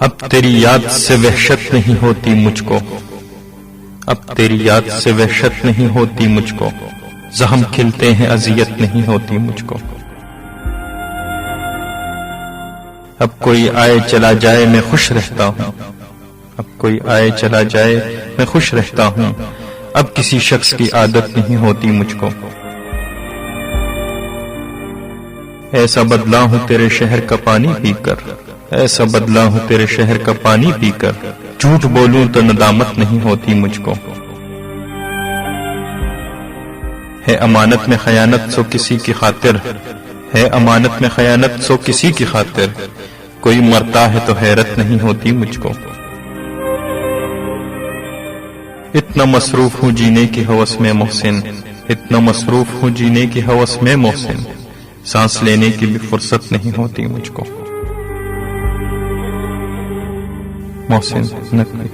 اب تیری یاد سے وحشت نہیں ہوتی مجھ کو، اب تیری یاد سے وحشت نہیں ہوتی مجھ کو، زخم کھلتے ہیں اذیت نہیں ہوتی مجھ کو۔ اب کوئی آئے چلا جائے میں خوش رہتا ہوں، اب کوئی آئے چلا جائے میں خوش رہتا ہوں، اب کسی شخص کی عادت نہیں ہوتی مجھ کو۔ ایسا بدلا ہوں تیرے شہر کا پانی پی کر، ایسا بدلا ہوں تیرے شہر کا پانی پی کر، جھوٹ بولوں تو ندامت نہیں ہوتی مجھ کو۔ ہے امانت میں خیانت سو کسی کی خاطر، ہے امانت میں خیانت سو کسی کی خاطر، کوئی مرتا ہے تو حیرت نہیں ہوتی مجھ کو۔ اتنا مصروف ہوں جینے کی ہوس میں محسن، اتنا مصروف ہوں جینے کی ہوس میں محسن، سانس لینے کی بھی فرصت نہیں ہوتی مجھ کو۔ محسن نقوی۔